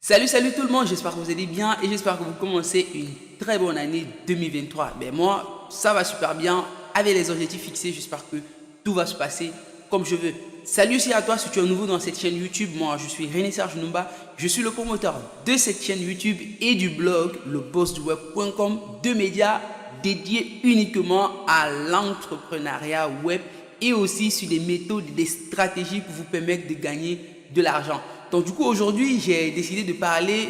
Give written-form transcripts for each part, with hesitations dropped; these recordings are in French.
Salut tout le monde, j'espère que vous allez bien et j'espère que vous commencez une très bonne année 2023. Ben moi, ça va super bien avec les objectifs fixés, j'espère que tout va se passer comme je veux. Salut aussi à toi si tu es nouveau dans cette chaîne YouTube, moi je suis René Serge Numba, je suis le promoteur de cette chaîne YouTube et du blog lebossduweb.com, deux médias dédiés uniquement à l'entrepreneuriat web et aussi sur des méthodes et des stratégies pour vous permettre de gagner de l'argent. Donc du coup aujourd'hui j'ai décidé de parler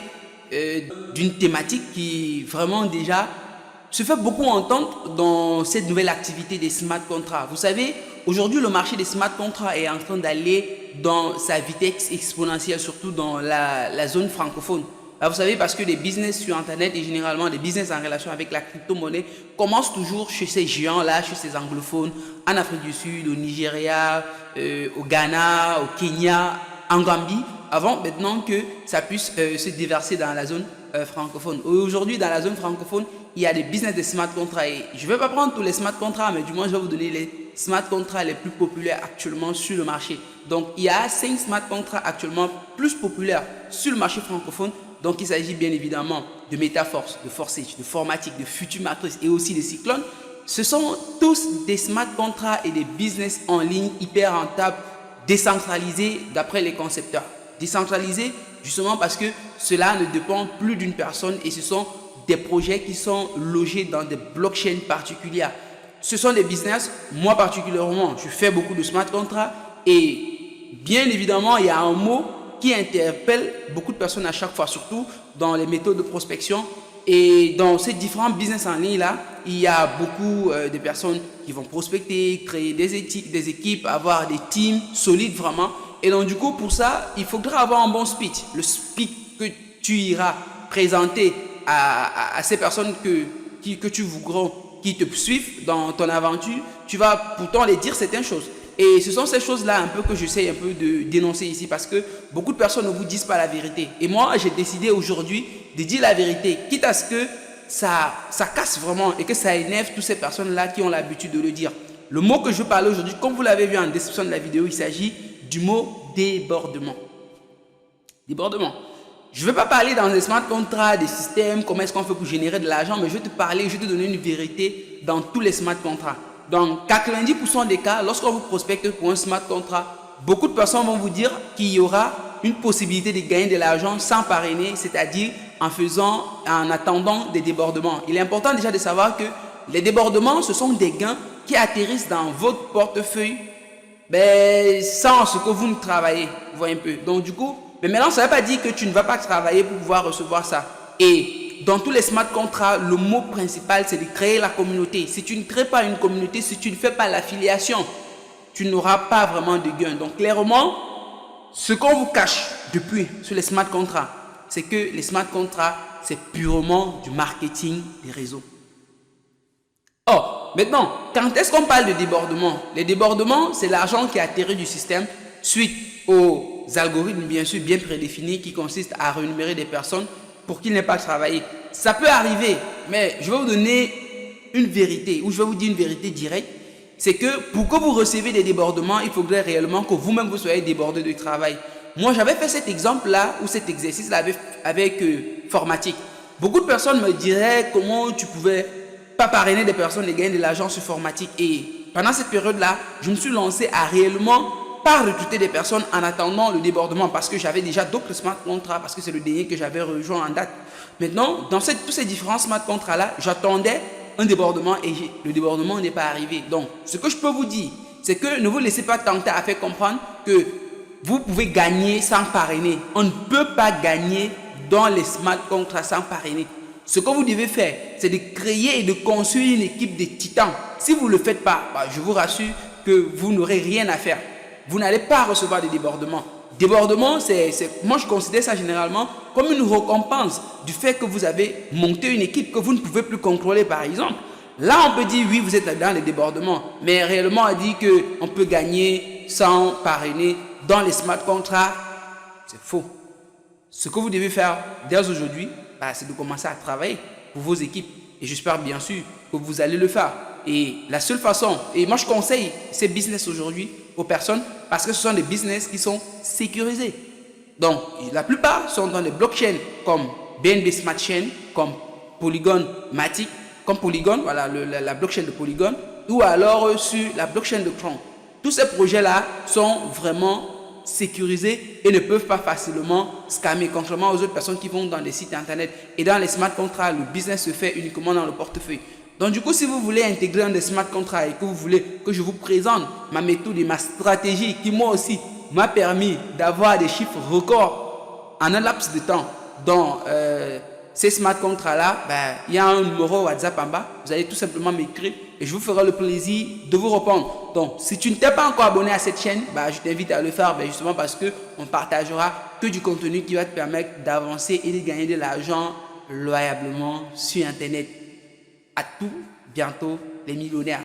d'une thématique qui vraiment déjà se fait beaucoup entendre dans cette nouvelle activité des smart contracts. Vous savez, aujourd'hui le marché des smart contracts est en train d'aller dans sa vitesse exponentielle, surtout dans la zone francophone. Là, vous savez, parce que les business sur Internet et généralement les business en relation avec la crypto-monnaie commencent toujours chez ces géants-là, chez ces anglophones, en Afrique du Sud, au Nigeria, au Ghana, au Kenya, en Gambie, avant maintenant que ça puisse se déverser dans la zone francophone. Aujourd'hui, dans la zone francophone, il y a des business de smart contracts. Et je ne vais pas prendre tous les smart contracts, mais du moins, je vais vous donner les smart contracts les plus populaires actuellement sur le marché. Donc, il y a 5 smart contracts actuellement plus populaires sur le marché francophone. Donc, il s'agit bien évidemment de Metaforce, de Forsage, de Formatic, de Futumatrix et aussi de Cyclone. Ce sont tous des smart contracts et des business en ligne hyper rentables, décentralisés d'après les concepteurs. Décentralisés justement parce que cela ne dépend plus d'une personne et ce sont des projets qui sont logés dans des blockchains particulières. Ce sont des business, moi particulièrement, je fais beaucoup de smart contracts et bien évidemment, il y a un mot qui interpelle beaucoup de personnes à chaque fois, surtout dans les méthodes de prospection. Et dans ces différents business en ligne là, il y a beaucoup de personnes qui vont prospecter, créer des équipes, avoir des teams solides vraiment. Et donc du coup, pour ça, il faudra avoir un bon speech. Le speech que tu iras présenter à ces personnes que tu voudras, qui te suivent dans ton aventure, tu vas pourtant les dire certaines choses. Et ce sont ces choses-là un peu que j'essaie un peu de dénoncer ici parce que beaucoup de personnes ne vous disent pas la vérité. Et moi, j'ai décidé aujourd'hui de dire la vérité, quitte à ce que ça casse vraiment et que ça énerve toutes ces personnes-là qui ont l'habitude de le dire. Le mot que je veux parler aujourd'hui, comme vous l'avez vu en description de la vidéo, il s'agit du mot débordement. Débordement. Je ne vais pas parler dans les smart contracts, des systèmes, comment est-ce qu'on fait pour générer de l'argent, mais je vais te donner une vérité dans tous les smart contracts. Dans 90% des cas, lorsqu'on vous prospecte pour un smart contract, beaucoup de personnes vont vous dire qu'il y aura une possibilité de gagner de l'argent sans parrainer, c'est-à-dire en attendant des débordements. Il est important déjà de savoir que les débordements, ce sont des gains qui atterrissent dans votre portefeuille sans ce que vous ne travaillez. Vous voyez un peu. Donc du coup, mais maintenant, ça ne veut pas dire que tu ne vas pas travailler pour pouvoir recevoir ça. Et dans tous les smart contracts, le mot principal, c'est de créer la communauté. Si tu ne crées pas une communauté, si tu ne fais pas l'affiliation, tu n'auras pas vraiment de gain. Donc clairement, ce qu'on vous cache depuis sur les smart contracts, c'est que les smart contracts, c'est purement du marketing des réseaux. Or, maintenant, quand est-ce qu'on parle de débordement? Les débordements, c'est l'argent qui atterrit du système suite aux algorithmes, bien sûr, bien prédéfinis qui consistent à rémunérer des personnes pour qu'ils n'aient pas travaillé. Ça peut arriver, mais je vais vous donner une vérité, ou je vais vous dire une vérité directe. C'est que pour que vous recevez des débordements, il faudrait réellement que vous-même vous soyez débordé de travail. Moi, j'avais fait cet exemple-là, ou cet exercice-là avec Formatic. Beaucoup de personnes me diraient comment tu pouvais pas parrainer des personnes et gagner de l'argent sur Formatic. Et pendant cette période-là, je me suis lancé à réellement pas recruter des personnes en attendant le débordement parce que j'avais déjà d'autres smart contracts, parce que c'est le dernier que j'avais rejoint en date. Maintenant, dans tous ces différents smart contracts-là, j'attendais un débordement et le débordement n'est pas arrivé. Donc, ce que je peux vous dire, c'est que ne vous laissez pas tenter à faire comprendre que vous pouvez gagner sans parrainer. On ne peut pas gagner dans les smart contracts sans parrainer. Ce que vous devez faire, c'est de créer et de construire une équipe de titans. Si vous ne le faites pas, je vous rassure que vous n'aurez rien à faire. Vous n'allez pas recevoir des débordements. Débordement, moi je considère ça généralement comme une récompense du fait que vous avez monté une équipe que vous ne pouvez plus contrôler par exemple. Là on peut dire oui vous êtes dans les débordements, mais réellement on dit qu'on peut gagner sans parrainer dans les smart contracts. C'est faux. Ce que vous devez faire dès aujourd'hui, c'est de commencer à travailler pour vos équipes. Et j'espère bien sûr que vous allez le faire. Et la seule façon, et moi je conseille ces business aujourd'hui aux personnes parce que ce sont des business qui sont sécurisés. Donc, la plupart sont dans des blockchains comme BNB Smart Chain, comme Polygon Matic, comme Polygon, voilà, la blockchain de Polygon, ou alors sur la blockchain de Tron. Tous ces projets-là sont vraiment sécurisés et ne peuvent pas facilement scammer, contrairement aux autres personnes qui vont dans les sites internet. Et dans les smart contracts, le business se fait uniquement dans le portefeuille. Donc du coup, si vous voulez intégrer un des smart contracts et que vous voulez que je vous présente ma méthode et ma stratégie qui moi aussi m'a permis d'avoir des chiffres records en un laps de temps dans ces smart contrats-là, il y a un numéro WhatsApp en bas. Vous allez tout simplement m'écrire et je vous ferai le plaisir de vous répondre. Donc, si tu ne t'es pas encore abonné à cette chaîne, je t'invite à le faire justement parce qu'on partagera que du contenu qui va te permettre d'avancer et de gagner de l'argent loyalement sur Internet. À tout bientôt, les millionnaires.